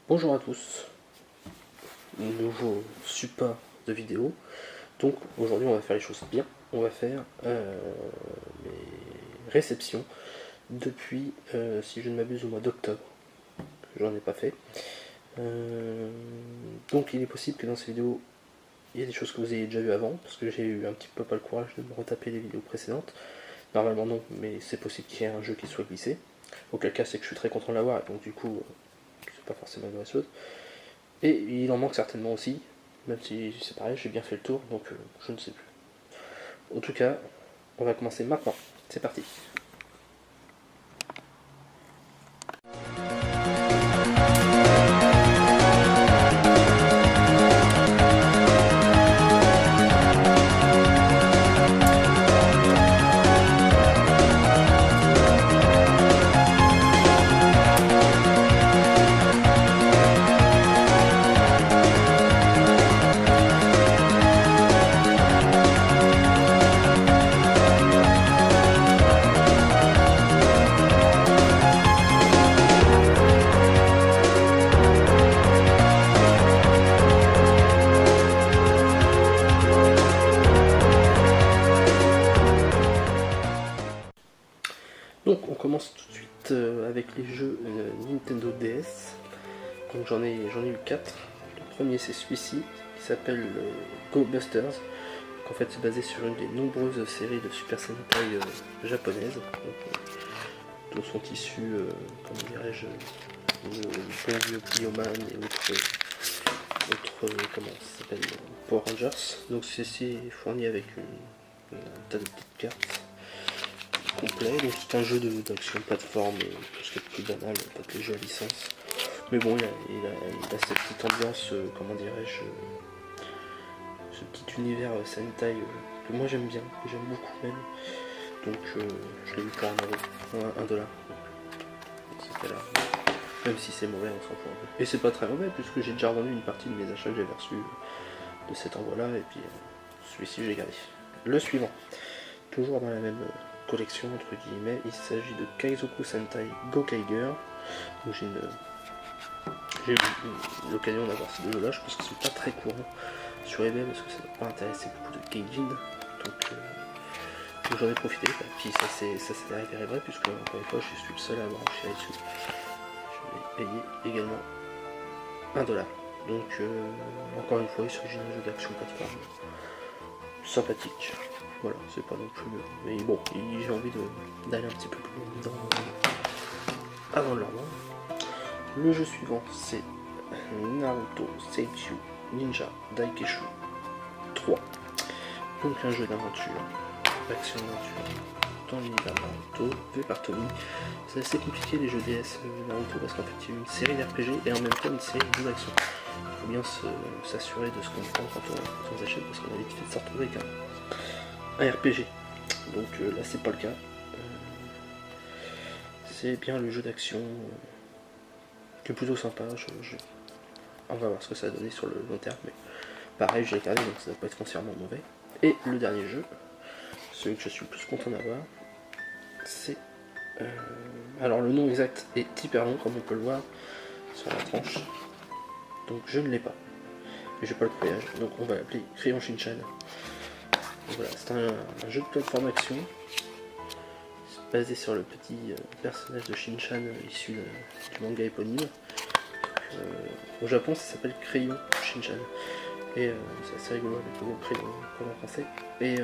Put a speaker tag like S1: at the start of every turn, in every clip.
S1: Bonjour à tous, nouveau support de vidéo. Donc aujourd'hui on va faire les choses bien, on va faire les réceptions depuis, si je ne m'abuse, au mois d'octobre. J'en ai pas fait. Donc il est possible que dans ces vidéos il y ait des choses que vous ayez déjà vues avant, parce que j'ai eu un petit peu pas le courage de me retaper les vidéos précédentes. Normalement non, mais c'est possible qu'il y ait un jeu qui soit glissé. Auquel cas c'est que je suis très content de l'avoir, et donc du coup c'est pas forcément une mauvaise chose. Et il en manque certainement aussi, même si c'est pareil, j'ai bien fait le tour, donc je ne sais plus. En tout cas, on va commencer maintenant. C'est parti. Donc on commence tout de suite avec les jeux Nintendo DS. Donc j'en ai eu 4. Le premier c'est celui-ci qui s'appelle Go Busters. Donc, en fait c'est basé sur une des nombreuses séries de Super Sentai japonaises, dont sont issus, comment dirais-je, le bon vieux Bioman et autres comment ça s'appelle, Power Rangers. Donc c'est fourni avec un tas de petites cartes complet. Donc c'est un jeu d'action plateforme, tout ce qui est plus banal, peut-être les jeux à licence. Mais bon, il a cette petite ambiance, comment dirais-je, ce petit univers Sentai que moi j'aime bien, que j'aime beaucoup même. Donc je l'ai vu pour $1, $1. C'était là. Même si c'est mauvais, on s'en fout un peu. Et c'est pas très mauvais, puisque j'ai déjà revendu une partie de mes achats que j'avais reçus de cet envoi-là, et puis celui-ci j'ai gardé. Le suivant, toujours dans la même collection entre guillemets, il s'agit de Kaizoku Sentai Gokaiger. Donc j'ai eu l'occasion d'avoir ces deux jeux là, je pense qu'ils sont pas très courants sur eBay parce que ça ne doit pas intéresser beaucoup de Gaijin, donc j'en ai profité, puis ça s'est avéré vrai, puisque encore une fois je suis le seul à avoir acheté dessus. Je l'ai payé également $1. Donc encore une fois il s'agit d'un jeu d'action plateforme sympathique. Voilà, c'est pas non plus. Mais bon, j'ai envie d'aller un petit peu plus loin dedans avant de leur voir. Le jeu suivant, c'est Naruto Seiyuu Ninja Daikeshu 3. Donc un jeu d'aventure, d'action-aventure dans l'univers Naruto, fait par Tommy. C'est assez compliqué les jeux DS Naruto parce qu'en fait il y a une série d'RPG et en même temps une série de jeux d'action. Il faut bien s'assurer de ce qu'on prend quand on achète, parce qu'on a vite fait de se retrouver avec un RPG. Donc là c'est pas le cas. C'est bien le jeu d'action qui est plutôt sympa. On va voir ce que ça va donner sur le long terme, mais pareil je l'ai gardé donc ça va pas être foncièrement mauvais. Et le dernier jeu, celui que je suis le plus content d'avoir, c'est alors le nom exact est hyper long comme on peut le voir sur la tranche, donc je ne l'ai pas, mais j'ai pas le courriage, donc on va l'appeler Crayon Shinchan. Voilà, c'est un jeu de plateforme action basé sur le petit personnage de Shinchan issu du manga éponyme. Au Japon ça s'appelle Crayon Shinchan, et c'est assez rigolo avec le mot crayon comme en français. Et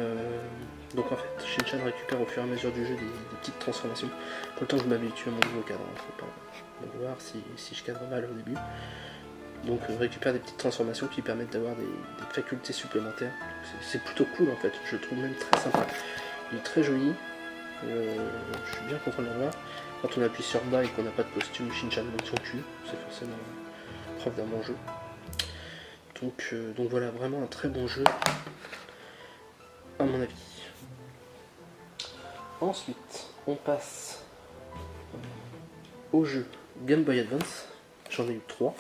S1: donc en fait Shinchan récupère au fur et à mesure du jeu des petites transformations. Pour le temps que je m'habitue à mon nouveau cadre, faut pas me voir si je cadre mal au début. Donc récupère des petites transformations qui permettent d'avoir des facultés supplémentaires. C'est plutôt cool en fait, je le trouve même très sympa. Il est très joli, je suis bien content de l'avoir. Quand on appuie sur bas et qu'on n'a pas de costume, Shinchan monte son cul, c'est forcément preuve d'un bon jeu. Donc voilà, vraiment un très bon jeu à mon avis. Ensuite, on passe au jeu Game Boy Advance. J'en ai eu 3.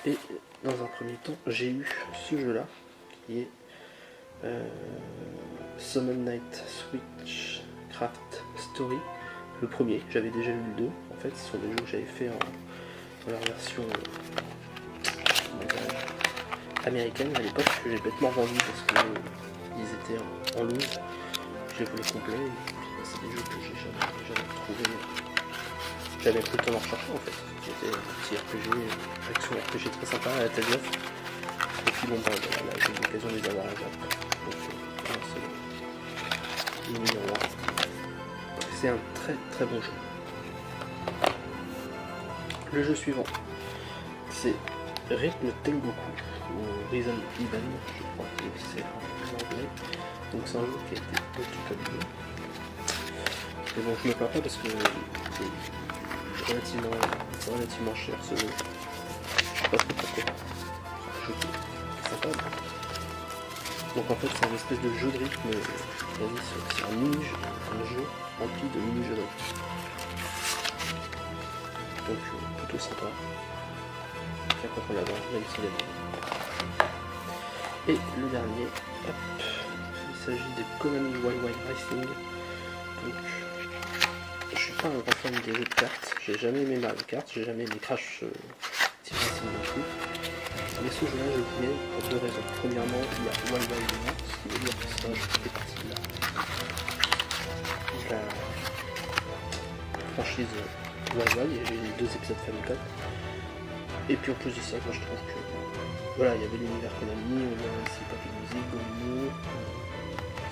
S1: Et dans un premier temps, j'ai eu ce jeu-là, qui est Summon Night Switchcraft Story. Le premier, j'avais déjà eu le 2. En fait, ce sont des jeux que j'avais fait leur version américaine à l'époque, que j'ai bêtement vendu parce qu'ils étaient en loose. J'ai voulu complet, et puis c'est des jeux que j'ai jamais trouvé. J'avais pris le temps d'en rechercher en fait. C'était un petit RPG, action RPG très sympa à la Tales of. Et puis bon, bah, là j'ai eu l'occasion de les avoir à Jap. Donc voilà, c'est le numéro 1. C'est un très très bon jeu. Le jeu suivant, c'est Rhythm Tengoku, ou Rhythm Even, je crois que c'est en anglais. Donc c'est un jeu qui a été multi-publié. Mais bon, je me plains pas parce que c'est relativement cher ce jeu. Je sais pas trop pourquoi. C'est un jeu qui est sympa. Donc en fait c'est une espèce de jeu de rythme basé sur un jeu rempli de mini-jeux de rythme. Donc plutôt sympa. Bien content d'avoir, même s'il est bon. Et le dernier, hop, il s'agit de Konami Wild Wild Racing. Donc je suis pas un grand fan des jeux de cartes, j'ai jamais aimé Mario Kart, j'ai jamais aimé Crash Team Racing non plus. Mais ce jeu-là, je le voulais pour deux raisons. Premièrement, il y a Wild Wild West, ce qui veut dire que ça, je fais partie de la franchise Wild Wild, et j'ai les 2 épisodes Famicom. Et puis en plus de ça, moi je trouve que voilà, il y avait l'univers Konami, on a ici Papy Music, Gomino,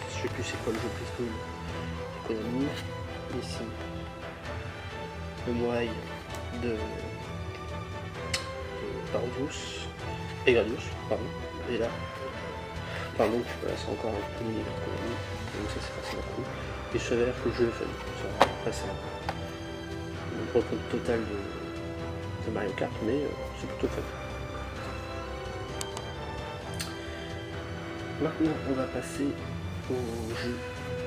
S1: je sais plus c'est quoi le jeu plus cool, Konami, ici le Moai de Parodius, et Gradius, pardon, et là, enfin donc voilà, c'est encore un peu l'univers Konami, donc ça c'est forcément cool, et je s'avère que le jeu est fun, après c'est un reconte total de Mario Kart, mais c'est plutôt fun. Maintenant, on va passer au jeu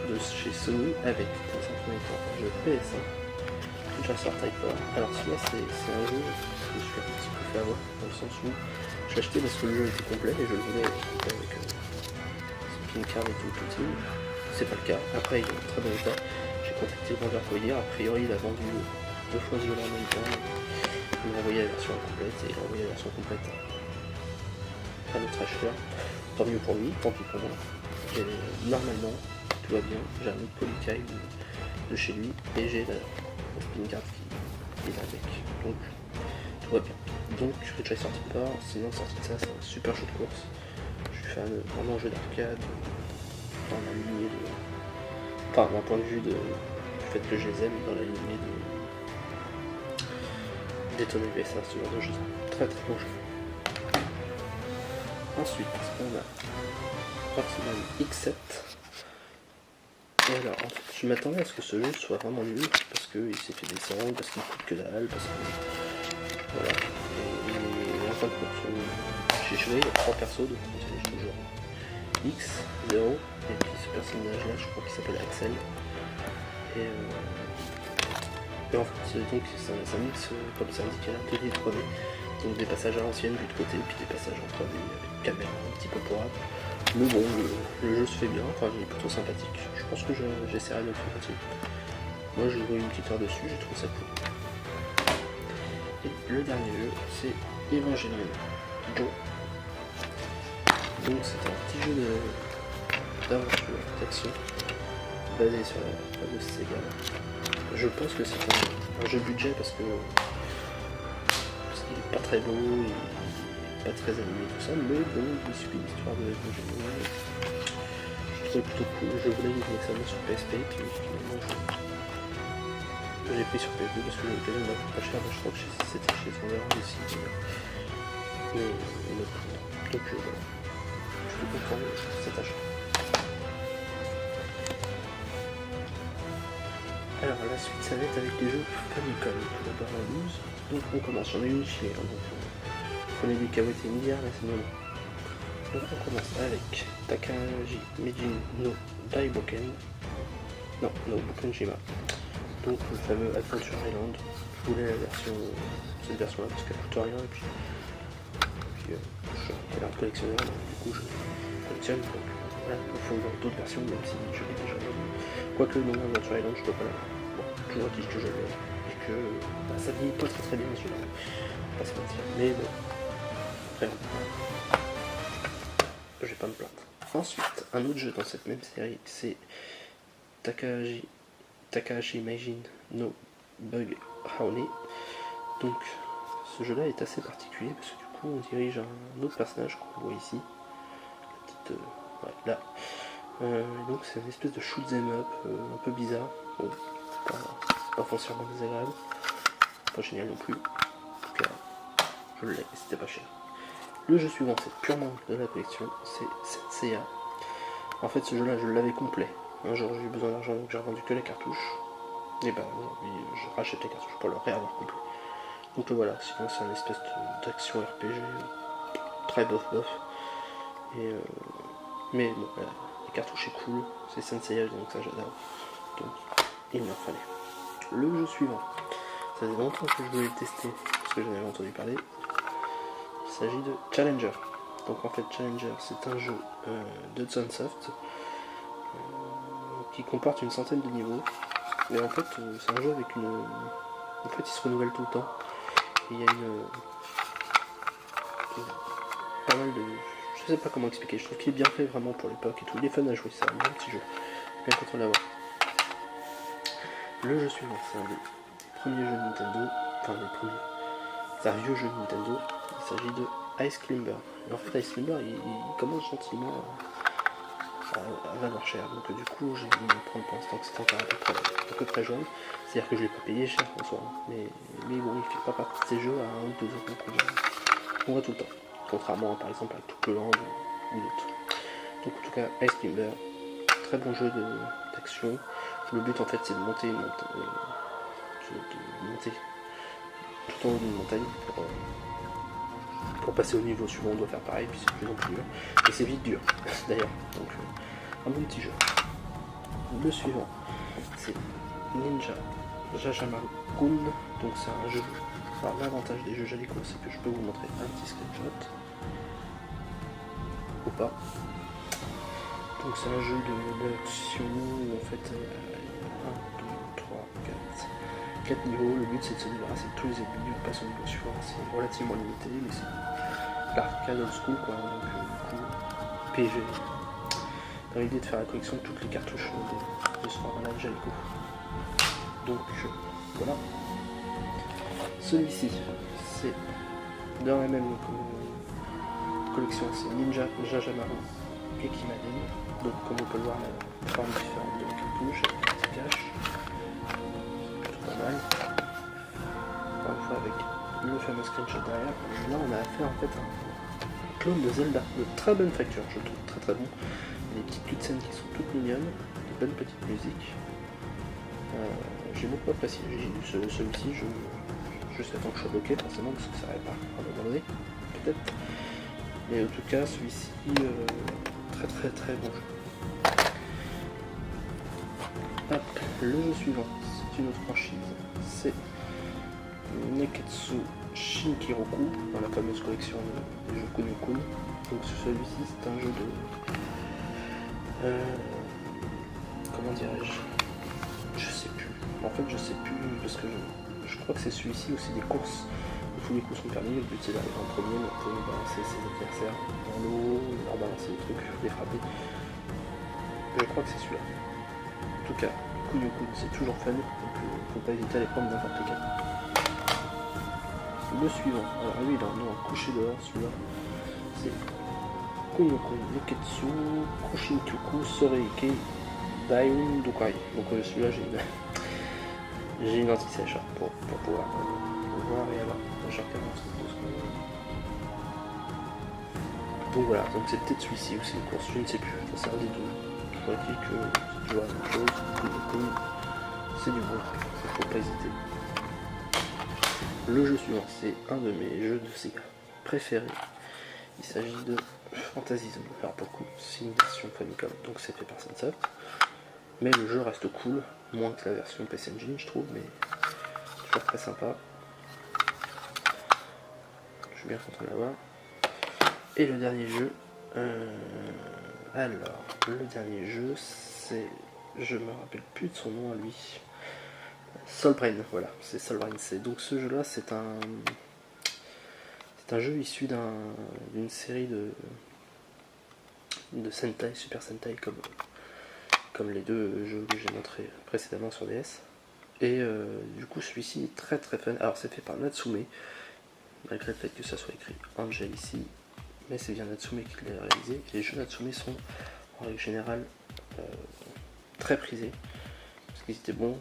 S1: de chez Sony avec un jeu PS1, Jazzar Typer. Alors celui-là, c'est un jeu que je suis un petit peu fait avoir, dans le sens où je l'ai acheté parce que le jeu était complet et je le voulais complet avec spin card et tout team. C'est pas le cas. Après, il est en très bon état. J'ai contacté le vendeur pour hier. A priori, il a vendu 2 fois ce jeu-là en même temps. Il m'a envoyé la version complète et il a envoyé la version complète à notre acheteur. Tant mieux pour lui, tant pis pour moi. Et normalement, tout va bien. J'ai un autre Polykai de chez lui et j'ai la spin card qui est avec. Donc tout va bien. Donc Ridge Racer Typer, sinon sorti de ça, c'est un super jeu de course. Je suis fan vraiment jeu d'arcade dans la lignée de. Enfin d'un point de vue du fait que je les aime dans la lignée de Daytona USA, ce genre de jeu. Très très bon jeu. Ensuite, on a Rockman X7. Et alors, en fait, je m'attendais à ce que ce jeu soit vraiment nul, parce qu'il s'est fait descendre, parce qu'il coûte que dalle, parce que. Voilà. Et en fin de compte, j'ai joué à 3 persos, donc j'ai toujours X, 0, et puis ce personnage-là, je crois qu'il s'appelle Axel. Et en fait, donc c'est un mix, comme c'est indiqué là, 2D et 3D. Donc des passages à l'ancienne vue de côté, puis des passages en 3D avec caméra un petit peu porable. Mais bon, le jeu se fait bien, enfin il est plutôt sympathique. Je pense que j'essaierai de le faire aussi. Moi j'ai joué une petite heure dessus, j'ai trouvé ça cool. Et le dernier jeu, c'est Evangelion Joe. Donc c'est un petit jeu d'aventure, d'action, basé sur la fameuse Sega. Je pense que c'est un jeu budget parce qu'il est pas très beau, il est pas très animé tout ça, mais bon, il suit l'histoire de Evangelion. Je trouvais plutôt cool, je voulais initialement sur PSP, puis finalement j'ai pris sur PS2 parce que j'ai l'occasion de l'avoir pas cher, je crois que c'était chez Sandra aussi, mais donc voilà, je suis content de cet achat. Alors la suite ça va être avec les jeux Famicom, tout d'abord la 12, donc on commence, j'en ai une chez donc on prenait des Kawate milliards là c'est bon. Donc on commence avec Takahashi Meijin no Daiboken, non, no Bokenjima, donc le fameux Adventure Island. Je voulais cette version là parce qu'elle coûte rien et puis je suis un collectionneur donc du coup je collectionne, donc voilà, il faut d'autres versions même si je l'ai déjà vu. Quoique le nom Adventure Island je peux pas l'avoir. Bon, toujours dit que je l'ai et que ça vieillit pas très bien celui-là, pas se mentir, mais bon, après je vais pas me plaindre. Ensuite, un autre jeu dans cette même série, c'est Takahashi Imagine no Bug Howley. Donc ce jeu là est assez particulier parce que du coup on dirige un autre personnage qu'on voit ici, la petite, ouais, là. Donc c'est une espèce de shoot 'em up un peu bizarre. Bon, c'est pas foncièrement désagréable, pas génial non plus. En tout cas, je l'ai, et c'était pas cher. Le jeu suivant, c'est purement de la collection, c'est Senseiya. En fait, ce jeu-là, je l'avais complet. Un jour, j'ai eu besoin d'argent, donc j'ai revendu que les cartouches. Et bah, aujourd'hui, je rachète les cartouches pour le réavoir complet. Donc voilà, sinon c'est une espèce d'action RPG très bof. Et mais bon, voilà, les cartouches est cool, c'est Senseiya, donc ça j'adore. Donc il m'en fallait. Le jeu suivant, ça faisait longtemps que je voulais le tester, parce que j'en avais entendu parler. Il s'agit de Challenger. Donc en fait Challenger c'est un jeu de Sunsoft qui comporte une centaine de niveaux. Et en fait c'est un jeu avec une... En fait il se renouvelle tout le temps. Et il y a pas mal de... Je sais pas comment expliquer, je trouve qu'il est bien fait vraiment pour l'époque et tout. Il est fun à jouer, c'est un bon petit jeu. Bien content de l'avoir. Le jeu suivant, c'est un des premiers jeux de Nintendo. Enfin des premiers. C'est un vieux jeu de Nintendo. Il s'agit de Ice Climber. Et en fait Ice Climber il commence gentiment à valoir cher. Donc du coup j'ai dû me prendre pour l'instant que c'était encore à peu près jeune. C'est-à-dire que je l'ai pas payé cher en soi. Mais bon, il fait pas partie de ces jeux à 1 ou 2 euros qu'on voit tout le temps. Contrairement par exemple à Tout Land ou d'autres. Donc en tout cas Ice Climber, très bon jeu d'action. Le but en fait c'est de monter tout en haut d'une montagne pour passer au niveau suivant. On doit faire pareil, puis c'est de plus en plus dur. Et c'est vite dur d'ailleurs. Donc un bon petit jeu. Le suivant c'est Ninja Jajamaru-kun. Donc c'est un jeu. Alors l'avantage des jeux Jalico, c'est que je peux vous montrer un petit screenshot. Ou pas. Donc c'est un jeu d'action où en fait il y a 1, 2, 3, 4 niveaux. Le but c'est de se débarrasser de tous les ennemis, on passe au niveau suivant. C'est relativement limité, mais c'est l'arcade old school quoi. Donc du coup, PG. Dans l'idée de faire la collection de toutes les cartouches de ce format-là de Jalico. Donc voilà. Celui-ci, c'est dans la même collection, c'est Ninja Jajamaru Ekimaden. Donc comme on peut le voir, la forme différente de la cartouche, avec un petit cache. Plutôt pas mal. Encore une fois avec le fameux screenshot derrière. Là on a affaire en fait à un clone de Zelda de très bonne facture, je trouve très bon. Il y a des petites cutscenes qui sont toutes mignonnes, des bonnes petites musiques. J'ai beaucoup apprécié. Celui-ci, jusqu'à temps que je sois bloqué forcément, parce que ça répare à un moment donné, peut-être. Mais en tout cas, celui-ci, très bon jeu. Hop, le jeu suivant, c'est une autre franchise, c'est Neketsu Shinkiroku, dans la fameuse collection des jeux Kunio-kun. Donc celui-ci, c'est un jeu de... comment dirais-je? Je sais plus. En fait, je sais plus, parce que je crois que c'est celui-ci aussi des courses. Tous les coups sont permis, le but c'est d'arriver en premier, on peut balancer ses adversaires dans l'eau, leur balancer des trucs, les frapper. Je crois que c'est celui-là. En tout cas, Kunio-kun c'est toujours fun, donc faut pas hésiter à les prendre n'importe lequel. Le suivant, alors lui il a un nom couché dehors, celui-là, c'est Kunio-kun Neketsu Kushinkyoku Soreike Daiyun Dokai. Donc celui-là j'ai une anti-sèche pour pouvoir le voir et avoir donc voilà, donc c'est peut-être celui-ci ou c'est une course, je ne sais plus, ça sert des deux. Je crois que c'est toujours la même chose, c'est du bon, il ne faut pas hésiter. Le jeu suivant, c'est un de mes jeux de Sega préférés. Il s'agit de Fantasy Zone. Alors pour le coup, c'est une version Famicom, donc c'est fait par Sunsoft. Mais le jeu reste cool, moins que la version PC Engine je trouve, mais toujours très sympa. Je suis bien content de l'avoir. Et le dernier jeu, alors le dernier jeu c'est, je me rappelle plus de son nom à lui. Soul Brain, voilà, c'est Soul Brain. Donc ce jeu-là, c'est un jeu issu d'une série de Sentai, Super Sentai, comme les deux jeux que j'ai montrés précédemment sur DS. Et du coup, celui-ci est très très fun. Alors, c'est fait par Natsume, malgré le fait que ça soit écrit Angel ici, mais c'est bien Natsume qui l'a réalisé. Les jeux Natsume sont en règle générale très prisés parce qu'ils étaient bons.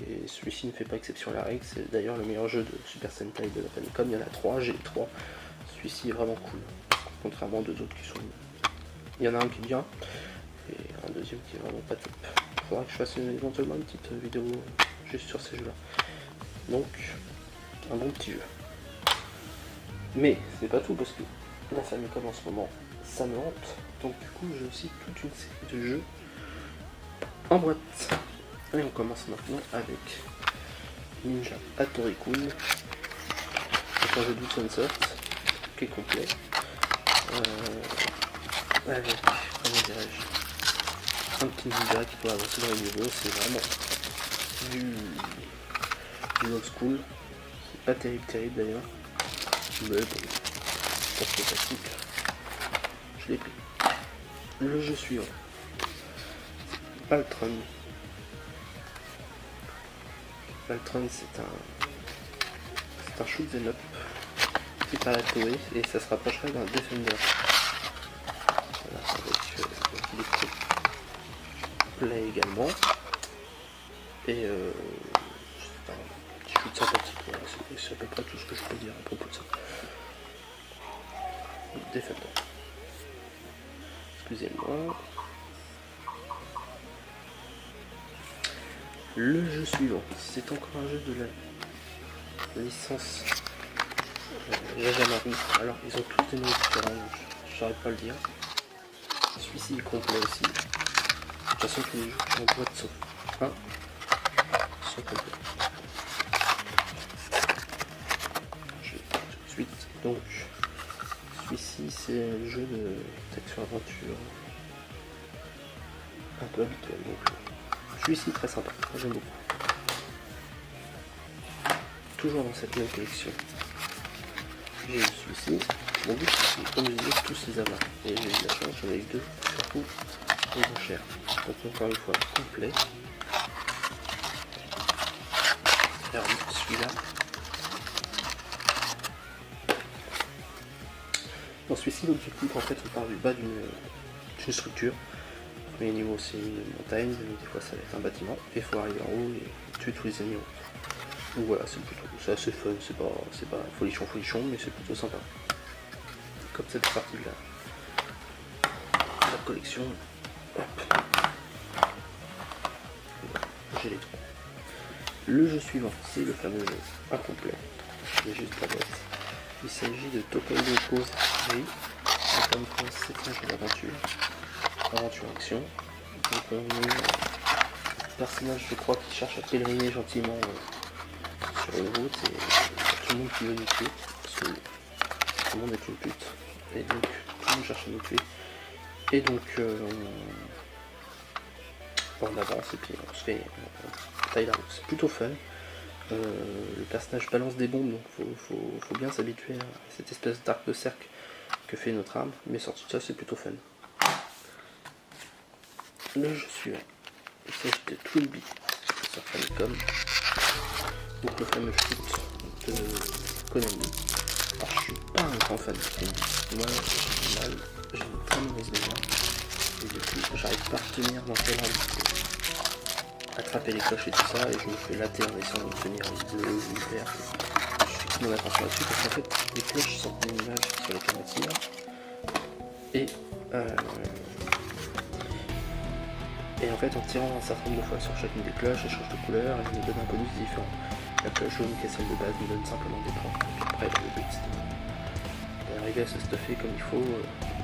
S1: Et celui-ci ne fait pas exception à la règle, c'est d'ailleurs le meilleur jeu de Super Sentai de la Famicom, il y en a 3, j'ai 3. Celui-ci est vraiment cool, contrairement à deux autres qui sont... Il y en a un qui est bien, et un deuxième qui est vraiment pas top. Il faudra que je fasse éventuellement une petite vidéo juste sur ces jeux-là. Donc, un bon petit jeu. Mais c'est pas tout, parce que la Famicom en ce moment, ça me hante. Donc du coup, j'ai aussi toute une série de jeux en boîte. Et on commence maintenant avec Ninja Hattori-kun, c'est un jeu de Sunset qui est complet, avec, comment dirais-je, un petit ninja qui peut avancer dans les niveaux. C'est vraiment du old school, c'est pas terrible d'ailleurs, mais bon, pour ce classique, je l'ai pris. Le jeu suivant, Baltron. Baltron, c'est un shoot'em up fait par la Toei et ça se rapprocherait d'un Defender. Voilà, avec Electro Play également. Et c'est un petit shoot sympathique, voilà, c'est à peu près tout ce que je peux dire à propos de ça. Defender. Excusez-moi. Le jeu suivant, c'est encore un jeu de la licence Jajamaru. Alors, ils ont tous des noms différents, je n'arrive pas à le dire. Celui-ci est complet aussi. De toute façon, tous les jeux qui sont en boîte sauf un sont complets. Je vais tout de suite. Donc, celui-ci, c'est un jeu d'action-aventure un peu habituel. Donc, celui-ci très sympa, j'aime beaucoup. Toujours dans cette même collection, j'ai eu celui-ci. Mon but c'est comme je disais tous les avoir. Et j'ai eu la chance, j'en ai eu deux, surtout les moins chers. Donc encore une fois, complet. Alors celui-là. Dans celui-ci, l'objectif en fait on part du bas d'une structure. Le premier niveau c'est une montagne, des fois ça va être un bâtiment, et il faut arriver en haut et tuer tous les ennemis. Donc voilà, c'est assez fun, c'est pas folichon, mais c'est plutôt sympa. Comme cette partie de la collection, hop, j'ai les trois. Le jeu suivant, c'est le fameux jeu incomplet, j'ai juste la boîte. Il s'agit de Tokaido Pose Ri, comme c'est un jeu d'aventure. Aventure-action. Donc on est un personnage, je crois, qui cherche à pèleriner gentiment sur une route et tout le monde qui veut nous tuer, parce que tout le monde est une pute. Et donc tout le monde cherche à nous tuer. Et donc on avance et puis on se fait taille la route. C'est plutôt fun. Le personnage balance des bombes, donc faut bien s'habituer à cette espèce d'arc de cercle que fait notre arme, mais sorti de ça c'est plutôt fun. Le jeu suivant, il s'agit de Twinbee sur Famicom, donc le fameux shoot de Konami. Alors je suis pas un grand fan de Twinbee, moi au final j'ai une très mauvaise mémoire et du coup j'arrive pas à retenir dans quel ordre attraper les cloches et tout ça, et je me fais latter en essayant de tenir les bleus ou les verts. Je fixe mon attention là-dessus parce qu'en fait les cloches sont une image sur lesquelles on tire et en fait en tirant un certain nombre de fois sur chacune des cloches, elle change de couleur et elle nous donne un bonus différent. La cloche jaune qui est celle de base nous donne simplement des points. Et puis après le but c'est d'arriver à se stuffer comme il faut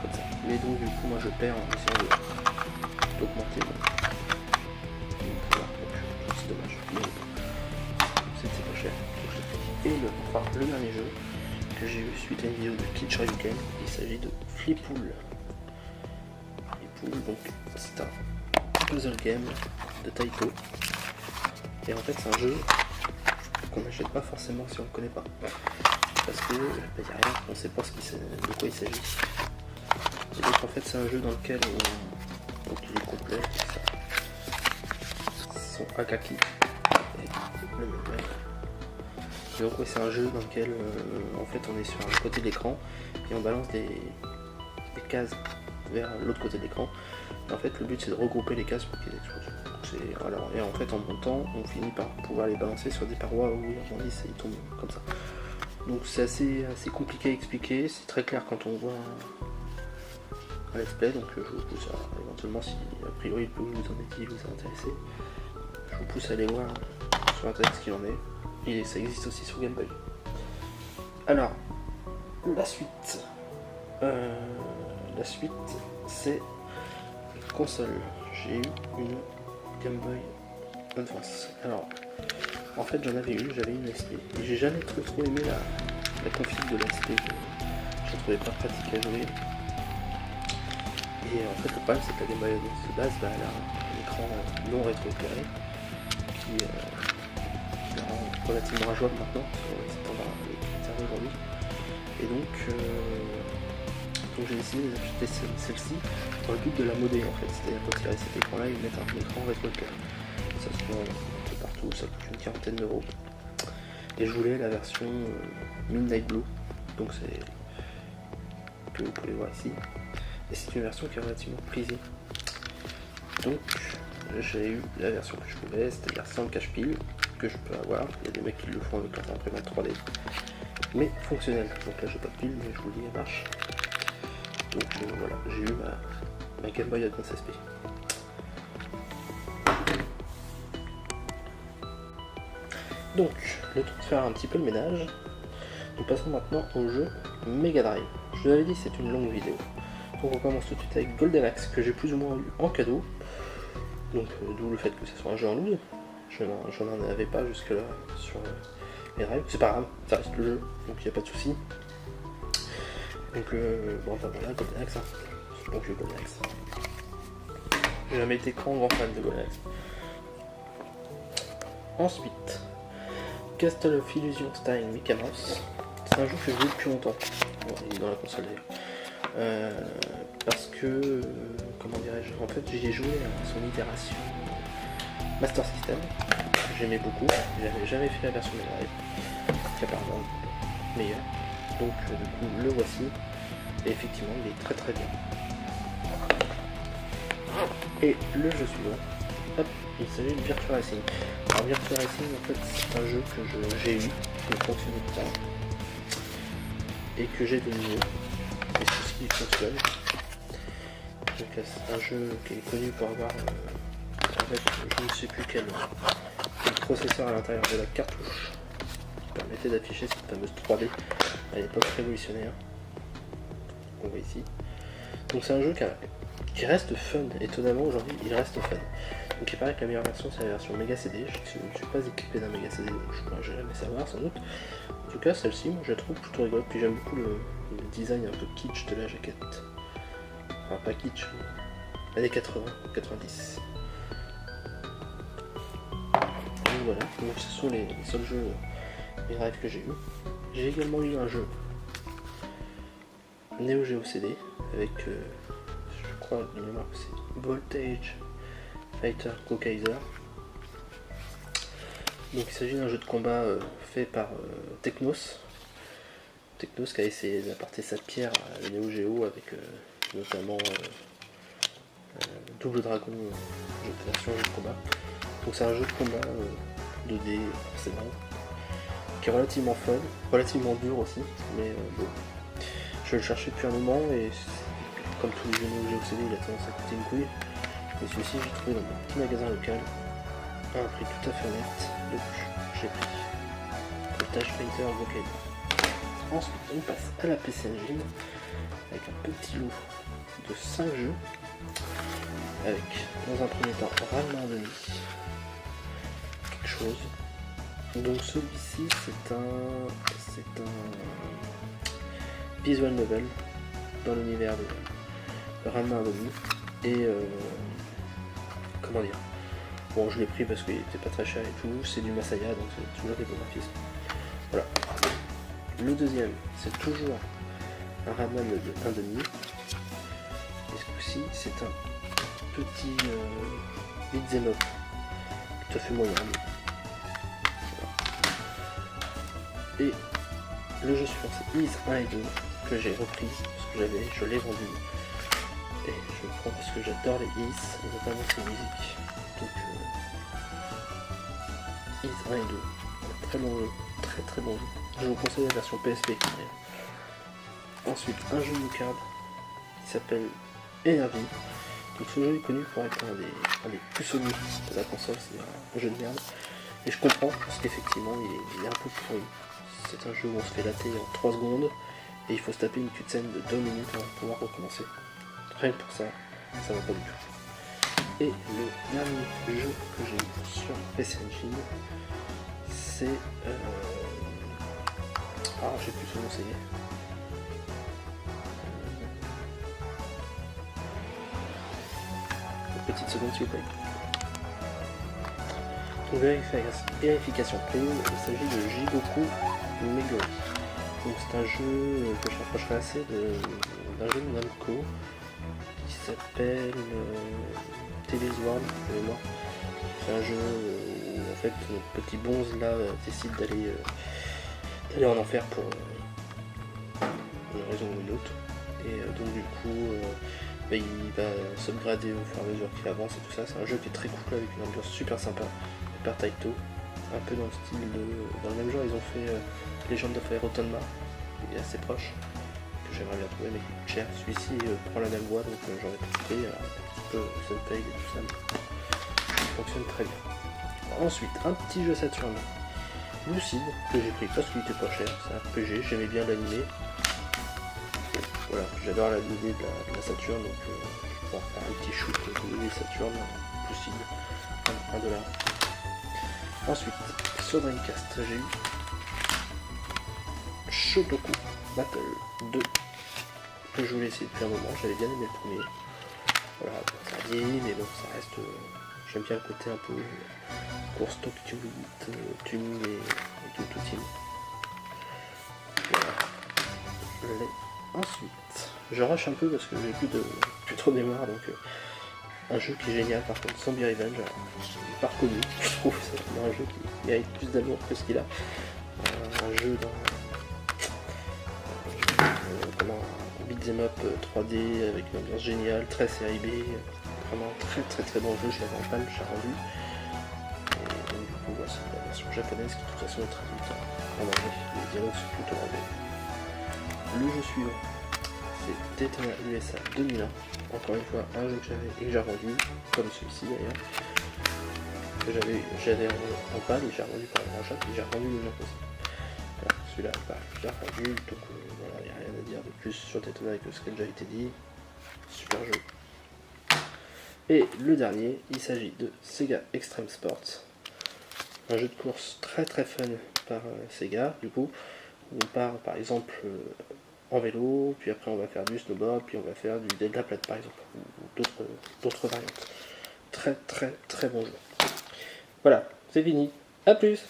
S1: comme ça. Mais donc du coup moi je perds en essayant d'augmenter mon pouvoir. Donc c'est dommage. Mais c'était pas cher. Donc je l'ai pris. Et le dernier jeu que j'ai eu suite à une vidéo de Kitsch Ryuken, il s'agit de Flipool. Flipool, donc c'est un puzzle game de Taito. Et en fait c'est un jeu qu'on n'achète pas forcément si on ne le connaît pas. Parce que il n'y a rien, on ne sait pas de quoi il s'agit. Et donc en fait c'est un jeu dans lequel donc il est complet, son Akaki et le modèle. Et donc ouais, c'est un jeu dans lequel en fait on est sur un côté de l'écran et on balance des cases vers l'autre côté de l'écran. En fait le but c'est de regrouper les cases pour qu'ils explosent. Et en fait en montant on finit par pouvoir les balancer sur des parois où ils rebondissent et ils tombent comme ça. Donc c'est assez compliqué à expliquer, c'est très clair quand on voit un let's play, donc je vous pousse à éventuellement si a priori le peu vous en est dit vous a intéressé, je vous pousse à aller voir sur internet ce qu'il en est, et ça existe aussi sur Game Boy. Alors, la suite c'est console, j'ai eu une Game Boy Advance. Alors en fait j'avais une SP et j'ai jamais trop aimé la config de la SP, je la trouvais pas pratique à jouer. Et en fait le problème c'est que la Game Boy Advance de base elle a un écran non rétroéclairé qui la rend relativement injouable maintenant sur les standards aujourd'hui. Et donc j'ai décidé d'acheter celle-ci dans le but de la modder en fait, c'est-à-dire quand il y a cet écran là ils mettent un écran rétroéclairé. Ça se vend un peu partout, ça coûte une quarantaine d'euros. Et je voulais la version Midnight Blue, donc c'est que vous pouvez voir ici. Et c'est une version qui est relativement prisée. Donc j'ai eu la version que je voulais, c'est-à-dire sans le cache-pile, que je peux avoir. Il y a des mecs qui le font avec leur imprimante 3D. Mais fonctionnel. Donc là j'ai pas de pile, mais je vous dis elle marche. Donc voilà, j'ai eu ma Game Boy Advance SP. Donc, le temps de faire un petit peu le ménage. Nous passons maintenant au jeu Mega Drive. Je vous avais dit c'est une longue vidéo. Donc on commence tout de suite avec Golden Axe que j'ai plus ou moins eu en cadeau. Donc d'où le fait que ce soit un jeu en loose. Je n'en avais pas jusque là sur mes drives. C'est pas grave, ça reste le jeu, donc il n'y a pas de souci. Donc bon ben voilà, Golden Axe, hein. Donc j'ai Golden Axe. J'ai jamais été grand fan de Golden Axe. Ensuite, Castle of Illusion starring Mickey Mouse. C'est un jeu que je joue depuis longtemps. Bon, il est dans la console d'ailleurs. Parce que, comment dirais-je, en fait j'y ai joué à son itération Master System. J'aimais beaucoup. J'avais jamais fait la version Mega Drive, qui est apparemment meilleure. Donc du coup le voici. Et effectivement il est très très bien. Et le jeu suivant, hop, il s'agit de Virtua Racing. Alors Virtua Racing en fait c'est un jeu que j'ai eu, qui ne fonctionnait pas, et que j'ai de nouveau, et c'est ce qui fonctionne. Donc c'est un jeu qui est connu pour avoir, en fait je ne sais plus quel processeur à l'intérieur de la cartouche, qui permettait d'afficher cette fameuse 3D à l'époque révolutionnaire, qu'on voit ici. Donc c'est un jeu qui reste fun, étonnamment aujourd'hui il reste fun. Donc il paraît que la meilleure version c'est la version Mega CD, je ne suis pas équipé d'un Mega CD donc je ne pourrais jamais savoir sans doute. En tout cas celle-ci moi je la trouve plutôt rigolote, puis j'aime beaucoup le design un peu kitsch de la jaquette. Enfin pas kitsch, mais années 80, 90. Donc voilà, donc ce sont les seuls jeux Mega Drive que j'ai eu. J'ai également eu un jeu Neo Geo CD avec je crois de mémoire que c'est Voltage Fighter Go Kaiser. Donc il s'agit d'un jeu de combat fait par Technos. Technos qui a essayé d'apporter sa pierre à la Neo Geo avec notamment Double Dragon, version jeu de combat. Donc c'est un jeu de combat 2D forcément, qui est relativement fun, relativement dur aussi, mais bon. Je le cherchais depuis un moment et comme tous les jeux Neo Geo CD il a tendance à coûter une couille. Et celui-ci j'ai trouvé dans mon petit magasin local à un prix tout à fait honnête, donc j'ai pris Voltage Fighter Go Kaiser. Ensuite on passe à la PC Engine avec un petit lot de 5 jeux avec dans un premier temps Ranma Demi, quelque chose. Donc celui-ci c'est un visual novel dans l'univers de Ranma Demi et comment dire, Bon, je l'ai pris parce qu'il était pas très cher et tout, c'est du Masaya, donc c'est toujours des beaux graphismes. Voilà. Le deuxième, c'est toujours un Rayman de 1,5. Et ce coup-ci, c'est un petit beat'em up, tout à fait moyen. Et le jeu suivant, c'est Ys 1 et 2, que j'ai repris, parce que je l'ai vendu. Et je le prends parce que j'adore les Ys, et notamment ses musiques. Donc, Ys 1 et 2, très bon jeu, très bon jeu. Je vous conseille la version PSP. Ensuite, un jeu de cartes qui s'appelle Energy. Donc ce jeu est connu pour être un des plus solides de la console, c'est un jeu de merde. Et je comprends, parce qu'effectivement, il est un peu pourri. C'est un jeu où on se fait latter en 3 secondes, et il faut se taper une cutscene de 2 minutes avant de pouvoir recommencer. Rien que pour ça, ça va pas du tout. Et le dernier jeu que j'ai eu sur PC Engine, c'est... Ah, j'ai plus son nom, c'est... Petite seconde s'il vous plaît. Donc, vérification clé, il s'agit de Jigoku Meguri. Donc c'est un jeu que je rapprocherai assez d'un jeu de Namco qui s'appelle Telesworld de mémoire. C'est un jeu où en fait notre petit bonze là décide d'aller en enfer pour une raison ou une autre. Et donc du coup il va s'upgrader au fur et à mesure qu'il avance et tout ça. C'est un jeu qui est très cool avec une ambiance super sympa, hyper taito, un peu dans le style dans le même genre ils ont fait Legend of Aerotonma, il est assez proche, que j'aimerais bien trouver mais qui coûte cher. Celui-ci prend la même voie donc j'en ai profité, un petit peu Sentai et tout ça, mais il fonctionne très bien. Ensuite, un petit jeu Saturn, Lucid, que j'ai pris parce qu'il était pas cher, c'est un RPG, j'aimais bien l'animé. Voilà, j'adore l'idée de la Saturn, donc je vais pouvoir faire un petit shoot de Saturn, possible, $1. Ensuite, sur Dreamcast, j'ai eu Shotoku Battle 2, que je voulais essayer depuis un moment, j'avais bien aimé le premier. Voilà, ça a vieilli, mais bon, ça reste... j'aime bien le côté un peu course talk to it, tuning et tout team. Voilà. Ensuite, je rush un peu parce que j'ai plus trop de mémoire, donc un jeu qui est génial par contre, Zombie Revenge, pas reconnu, je trouve, c'est vraiment un jeu qui mérite plus d'amour que ce qu'il a. Un jeu un beat'em up 3D avec une ambiance géniale, très série B, vraiment très bon jeu, je l'avais en palme, j'ai rendu. Et donc du coup, voici la version japonaise qui de toute façon est traduite en anglais, les dialogues sont plutôt anglais. Le jeu suivant, c'est Daytona USA 2001, encore une fois un jeu que j'avais et que j'ai rendu, comme celui-ci d'ailleurs, que j'avais en panne et j'ai rendu par un rachat et j'ai rendu le jeu aussi. Voilà, celui-là, je l'ai rendu, donc voilà, il n'y a rien à dire de plus sur Daytona que ce qui a déjà été dit, super jeu. Et le dernier, il s'agit de Sega Extreme Sports, un jeu de course très fun par Sega, du coup. On part par exemple en vélo, puis après on va faire du snowboard, puis on va faire du deltaplane par exemple, ou d'autres variantes. Très bon jeu. Voilà, c'est fini. A plus!